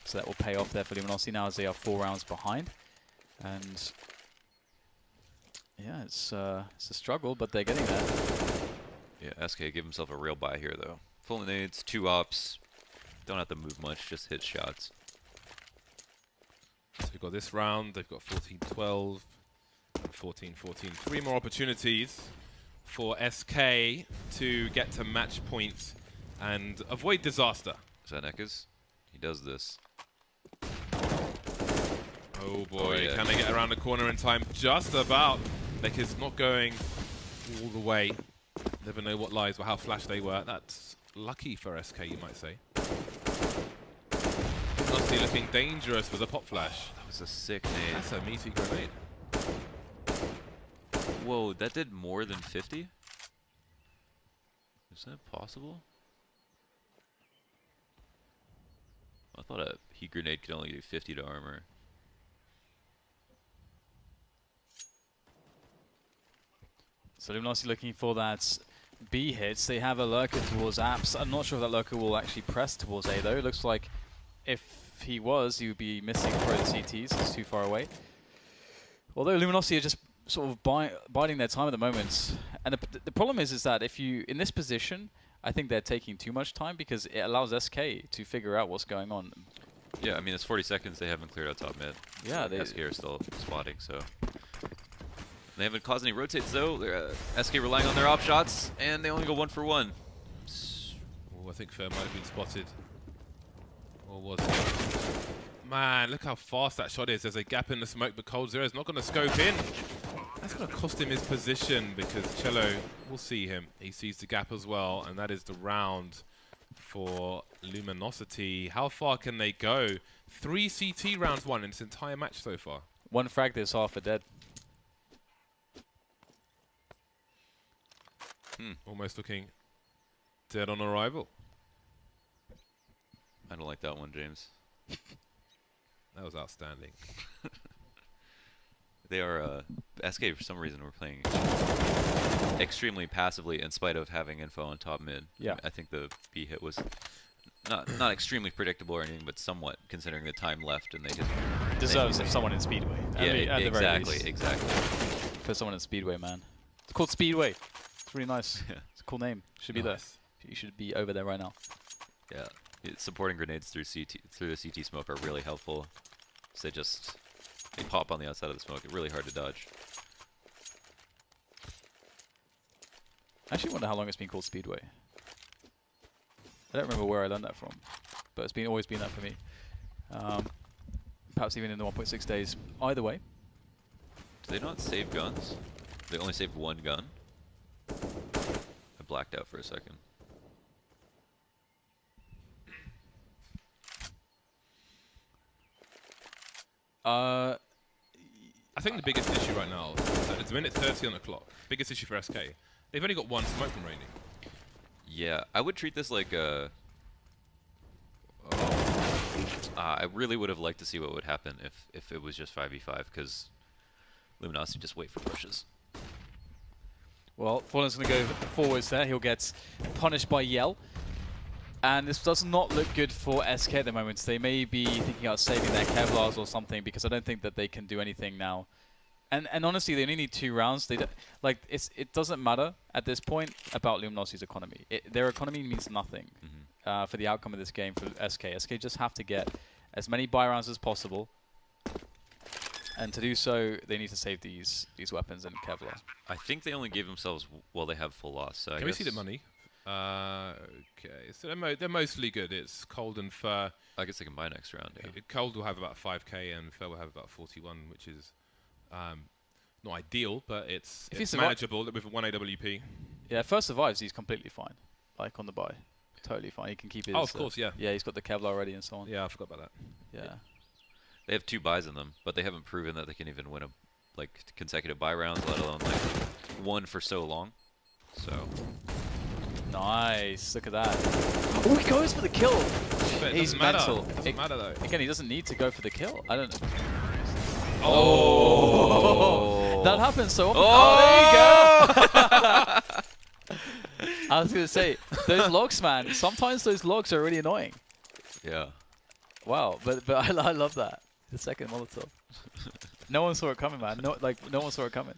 So that will pay off there for Luminosity now, as they are 4 rounds behind. And yeah, it's a struggle, but they're getting there. Yeah, SK give himself a real buy here, though. Full nades, 2 ops. Don't have to move much, just hit shots. So we've got this round. They've got 14-12 and 14-14. 3 more opportunities for SK to get to match point and avoid disaster. Is that Nekas? He does this. Oh boy, yeah. Can they get around the corner in time? Just about. Nekas not going all the way. Never know what lies or how flash they were. That's lucky for SK, you might say. Nasty looking dangerous with a pop flash. That was a sick nade. That's a meaty grenade. Whoa, that did more than 50? Is that possible? I thought a heat grenade could only do 50 to armor. So Luminosity looking for that B hits. They have a lurker towards apps. I'm not sure if that lurker will actually press towards A though. It looks like if he was, he would be missing pro the CTs. It's too far away. Although Luminosity are just sort of biding their time at the moment. And the problem is that if you, in this position, I think they're taking too much time because it allows SK to figure out what's going on. Yeah, I mean, it's 40 seconds. They haven't cleared out top mid. Yeah, they SK are still spotting, so. They haven't caused any rotates, though. They're, SK relying on their op shots, and they only go 1 for 1. Oh, I think Fer might have been spotted. Or was it? Man, look how fast that shot is. There's a gap in the smoke, but Cold Zero is not going to scope in. That's going to cost him his position because Cello will see him. He sees the gap as well, and that is the round for Luminosity. How far can they go? 3 CT rounds won in this entire match so far. 1 frag, this half are dead. Almost looking dead on arrival. I don't like that one, James. That was outstanding. They are, SK for some reason were playing extremely passively in spite of having info on top mid. Yeah. I think the B hit was not extremely predictable or anything, but somewhat considering the time left, and they didn't. Deserves someone in Speedway. Yeah, at the very exactly, least. exactly. Put someone in Speedway, man. It's called Speedway. It's really nice. Yeah. It's a cool name. Should be there. You should be over there right now. Yeah, supporting grenades through the CT smoke are really helpful. So they pop on the outside of the smoke. It's really hard to dodge. I actually wonder how long it's been called Speedway. I don't remember where I learned that from, but it's always been that for me. Perhaps even in the 1.6 days. Either way. Do they not save guns? They only saved 1 gun. I blacked out for a second. I think the biggest issue right now is that it's a minute 30 on the clock. Biggest issue for SK. They've only got 1 smoke from Rainy. Yeah, I would treat this like a... I really would have liked to see what would happen if it was just 5v5, because Luminosity just wait for pushes. Well, Fallen's going to go forwards there. He'll get punished by Yell. And this does not look good for SK at the moment. They may be thinking about saving their Kevlars or something, because I don't think that they can do anything now. And honestly, they only need 2 rounds. They it doesn't matter at this point about Luminosity's economy. Their economy means nothing for the outcome of this game for SK. SK just have to get as many buy rounds as possible. And to do so, they need to save these weapons and Kevlar. I think they only gave themselves, well, they have full loss. So Can we see the money? Okay, so they're mostly good. It's Cold and Fer. I guess they can buy next round. Yeah. Cold will have about 5k and Fer will have about 41, which is not ideal, but it's manageable with 1 AWP. Yeah, if First survives, he's completely fine. Like on the buy. Totally fine. He can keep his... Oh, of course, yeah. Yeah, he's got the Kevlar ready and so on. Yeah, I forgot about that. Yeah. They have 2 buys in them, but they haven't proven that they can even win consecutive buy rounds, let alone 1 for so long. So... Nice, look at that. Oh, he goes for the kill. But He's doesn't matter. mental. Doesn't matter though. Again, he doesn't need to go for the kill. I don't know. Oh! That happens so often. Oh, there you go. I was going to say, those logs, man, sometimes those logs are really annoying. Yeah. Wow, but I love that. The second Molotov. No one saw it coming, man. No one saw it coming.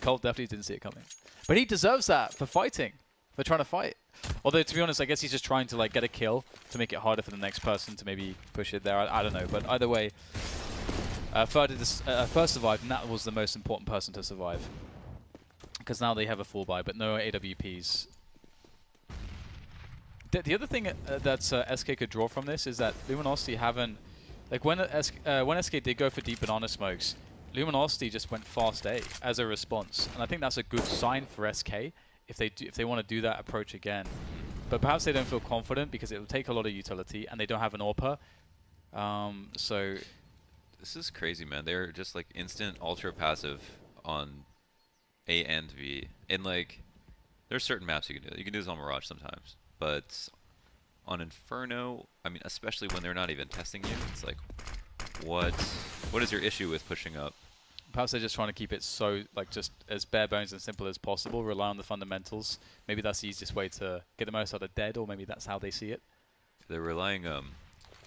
Colt definitely didn't see it coming. But he deserves that for fighting, for trying to fight. Although, to be honest, I guess he's just trying to like get a kill to make it harder for the next person to maybe push it there. I don't know. But either way, first survived, and that was the most important person to survive. Because now they have a full buy, but no AWPs. The other thing that SK could draw from this is that Luminosity haven't... Like, when SK did go for deep banana smokes, Luminosity just went fast A as a response. And I think that's a good sign for SK if they want to do that approach again. But perhaps they don't feel confident because it will take a lot of utility, and they don't have an AWPer. So... This is crazy, man. They're just like instant ultra passive on A and V. And like, there's certain maps you can do. You can do this on Mirage sometimes. But on Inferno, I mean, especially when they're not even testing you, it's like, what is your issue with pushing up? Perhaps they're just trying to keep it so, like, just as bare bones and simple as possible, rely on the fundamentals. Maybe that's the easiest way to get the most out of dead, or maybe that's how they see it. They're relying,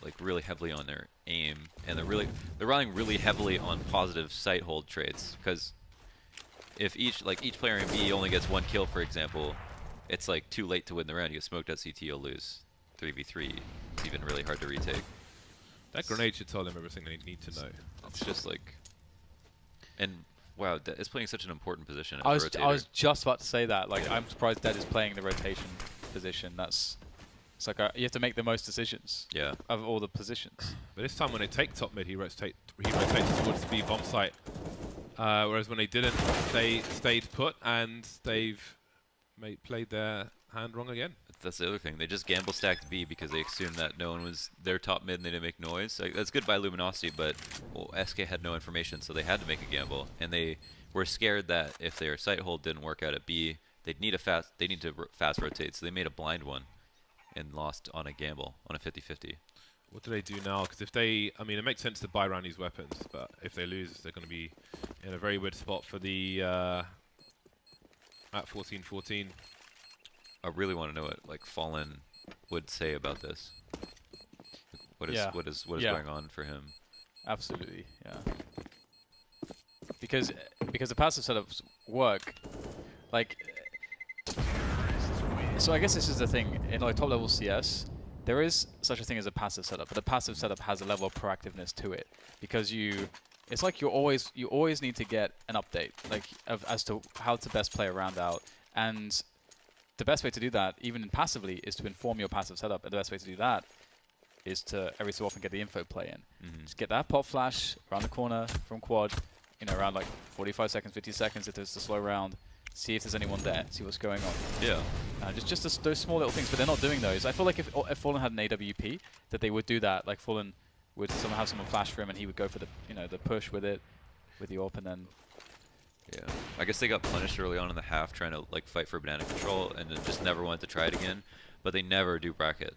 like, really heavily on their aim, and they're relying really heavily on positive sight hold traits, because if each player in B only gets 1 kill, for example, it's like too late to win the round. You get smoked at CT, you'll lose. 3v3, it's even really hard to retake. That grenade should tell them everything they need to know. It's just like, and wow, Dead is playing such an important position. I was just about to say that. Like, I'm surprised Dead is playing the rotation position. It's like you have to make the most decisions. Yeah. Of all the positions. But this time when they take top mid, he rotates towards the B bomb site. Whereas when they didn't, they stayed put and they've played their hand wrong again. That's the other thing. They just gamble stacked B because they assumed that no one was their top mid and they didn't make noise. Like, that's good by Luminosity, but SK had no information, so they had to make a gamble. And they were scared that if their sight hold didn't work out at B, they'd need to fast rotate. So they made a blind one and lost on a gamble, on a 50-50. What do they do now? Because if they, I mean, it makes sense to buy around these weapons, but if they lose, they're going to be in a very weird spot for the at 14-14. I really want to know what like Fallen would say about this. What is going on for him? Absolutely, yeah. Because the passive setups work, like. So I guess this is the thing in like top level CS. There is such a thing as a passive setup, but the passive setup has a level of proactiveness to it because it's like you always need to get an update like as to how to best play a round out. And the best way to do that, even passively, is to inform your passive setup. And the best way to do that is to every so often get the info play in. Just get that pop flash around the corner from quad, around like 45 seconds, 50 seconds if it's a slow round. See if there's anyone there, see what's going on. Yeah. Just those small little things, but they're not doing those. I feel like if Fallen had an AWP, that they would do that. Like Fallen would have someone flash for him, and he would go for the the push with it, with the AWP, and then. Yeah, I guess they got punished early on in the half trying to like fight for banana control, and then just never wanted to try it again. But they never do bracket.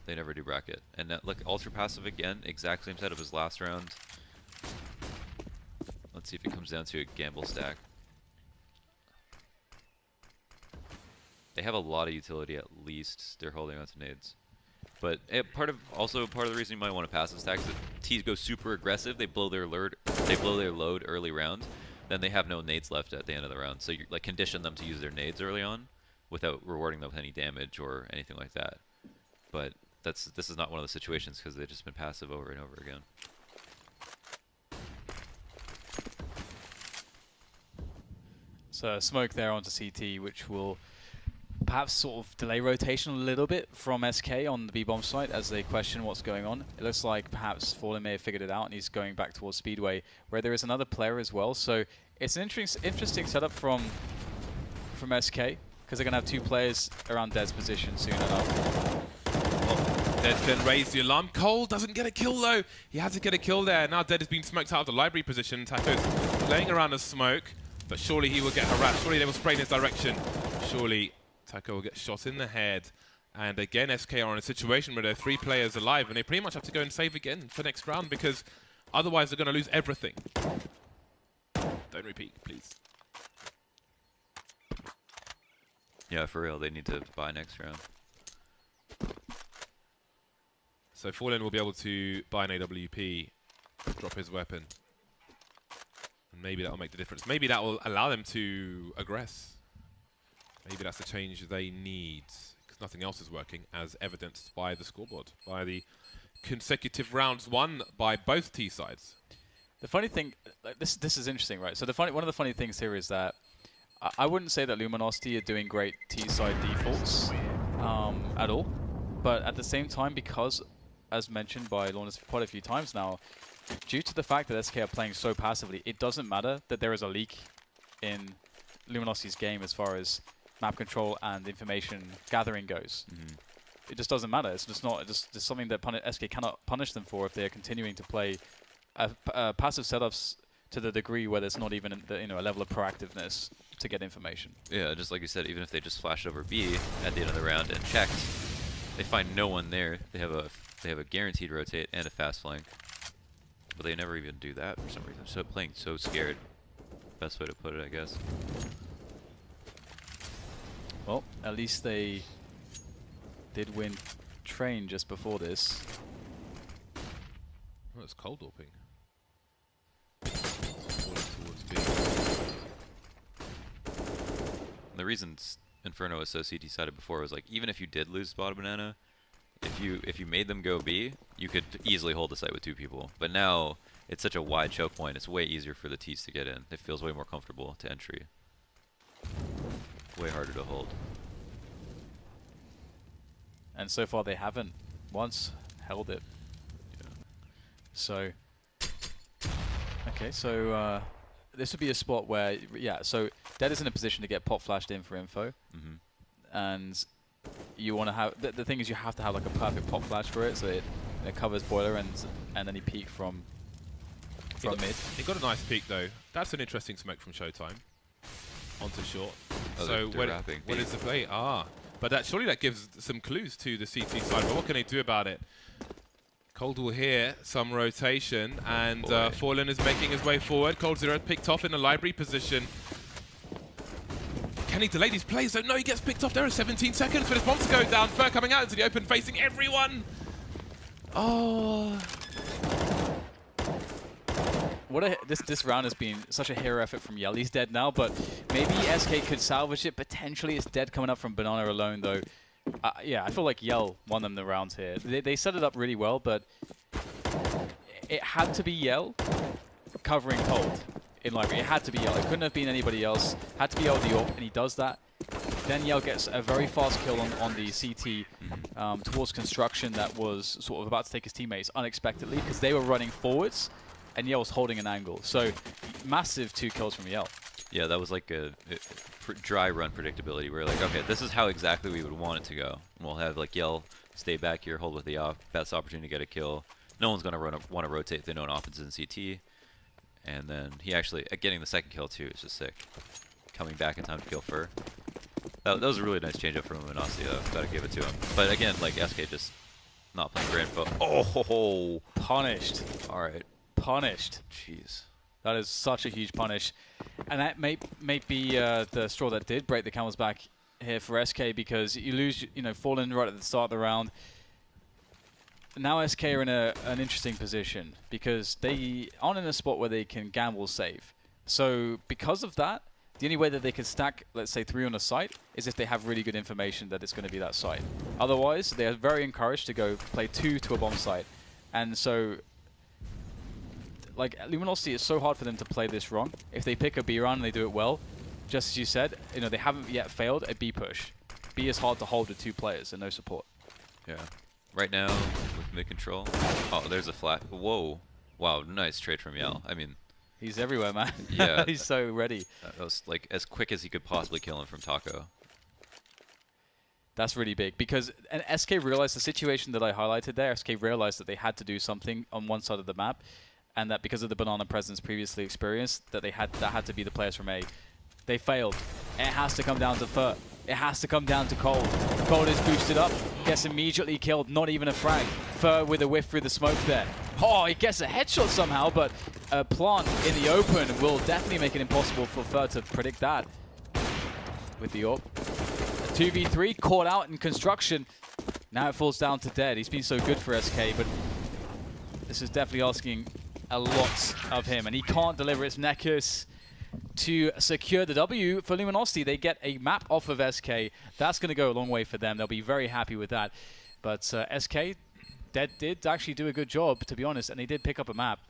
They never do bracket, and look, ultra passive again, exact same setup as last round. Let's see if it comes down to a gamble stack. They have a lot of utility at least. They're holding on to nades. But part of the reason you might want to passive stack is that T's go super aggressive. They blow their load early round. Then they have no nades left at the end of the round. So you like condition them to use their nades early on without rewarding them with any damage or anything like that. But this is not one of the situations because they've just been passive over and over again. So smoke there onto CT, which will perhaps sort of delay rotation a little bit from SK on the B-bomb site as they question what's going on. It looks like perhaps Fallen may have figured it out and he's going back towards Speedway, where there is another player as well. So it's an interesting setup from SK, because they're going to have 2 players around Dead's position soon enough. Oh, Dead's then raised the alarm. Cole doesn't get a kill though. He had to get a kill there. Now Dead has been smoked out of the library position. Taco's playing around the smoke, but surely he will get harassed. Surely they will spray in his direction. Surely Taco will get shot in the head. And again, SK are in a situation where there are 3 players alive, and they pretty much have to go and save again for next round, because otherwise they're going to lose everything. Don't repeat, please. Yeah, for real, they need to buy next round. So Fallen will be able to buy an AWP, drop his weapon. And maybe that'll make the difference. Maybe that will allow them to aggress. Maybe that's the change they need, because nothing else is working, as evidenced by the scoreboard, by the consecutive rounds won by both T sides. The funny thing, like, this is interesting, right? So one of the funny things here is that I wouldn't say that Luminosity are doing great T-side defaults at all, but at the same time, because, as mentioned by Lornas quite a few times now, due to the fact that SK are playing so passively, it doesn't matter that there is a leak in Luminosity's game as far as map control and information gathering goes. It just doesn't matter. It's just not. It's just something that SK cannot punish them for if they are continuing to play passive setups to the degree where there's not even a level of proactiveness to get information. Yeah, just like you said, even if they just flashed over B at the end of the round and checked, they find no one there. They have a guaranteed rotate and a fast flank, but they never even do that for some reason. So playing so scared. Best way to put it, I guess. Well, at least they did win train just before this. Well, it's cold warping. Towards B. The reason Inferno was so CT-sided before was like, even if you did lose bottom banana, if you made them go B, you could easily hold the site with 2 people. But now it's such a wide choke point, it's way easier for the T's to get in. It feels way more comfortable to entry. Way harder to hold. And so far they haven't once held it. Yeah. So, okay, so this would be a spot where, yeah, so Dead is in a position to get pop flashed in for info. And you want to have, the thing is you have to have like a perfect pop flash for it, so it covers boiler and any peek from mid. He got a nice peek though. That's an interesting smoke from Showtime. Onto short. Oh, So they're wrapping when B. is the play? But surely that gives some clues to the CT side. But what can they do about it? Coldwell here, some rotation, and Fallen is making his way forward. Cold Zero picked off in the library position. Can he delay these plays? Though? No, he gets picked off. There are 17 seconds for this bomb to go down. Fur coming out into the open, facing everyone. Oh. This round has been such a hero effort from Yell. He's dead now, but maybe SK could salvage it. Potentially it's dead coming up from Banana alone, though. Yeah, I feel like Yell won them the rounds here. They set it up really well, but it had to be Yell covering Cold in library. It had to be Yell. It couldn't have been anybody else. Had to be Yell the AWP, and he does that. Then Yell gets a very fast kill on the CT towards construction that was sort of about to take his teammates unexpectedly because they were running forwards. And Yell was holding an angle. So, massive 2 kills from Yell. Yeah, that was like a dry run predictability. We're like, okay, this is how exactly we would want it to go. And we'll have like Yell stay back here, hold with the best opportunity to get a kill. No one's going to want to rotate if they know an offense in CT. And then he actually, getting the second kill too is just sick. Coming back in time to kill Fur. That was a really nice change up from Luminosity though. Gotta give it to him. But again, like SK just not playing grand foe. Oh! Punished. Alright. Punished. Jeez. That is such a huge punish. And that may be the straw that did break the camel's back here for SK, because you lose, Fallen right at the start of the round. Now SK are in an interesting position because they aren't in a spot where they can gamble safe. So because of that, the only way that they can stack, let's say, 3 on a site is if they have really good information that it's going to be that site. Otherwise, they are very encouraged to go play 2 to a bomb site. And so, like, Luminosity is so hard for them to play this wrong. If they pick a B round and they do it well, just as you said, they haven't yet failed a B push. B is hard to hold with 2 players and no support. Yeah. Right now, with mid control. Oh, there's a flat. Whoa. Wow, nice trade from Yell. I mean, he's everywhere, man. Yeah. He's so ready. That was like as quick as he could possibly kill him from Taco. That's really big because SK realized the situation that I highlighted there. SK realized that they had to do something on one side of the map, and that because of the banana presence previously experienced, that had to be the players from A. They failed. It has to come down to Fur. It has to come down to Cold. Cold is boosted up, gets immediately killed, not even a frag. Fur with a whiff through the smoke there. Oh, he gets a headshot somehow, but a plant in the open will definitely make it impossible for Fur to predict that. With the AWP. 2v3 caught out in construction. Now it falls down to Dead. He's been so good for SK, but this is definitely asking a lot of him, and he can't deliver. It's Nekus to secure the W for Luminosity. They get a map off of SK. That's going to go a long way for them. They'll be very happy with that. But SK did actually do a good job, to be honest, and they did pick up a map.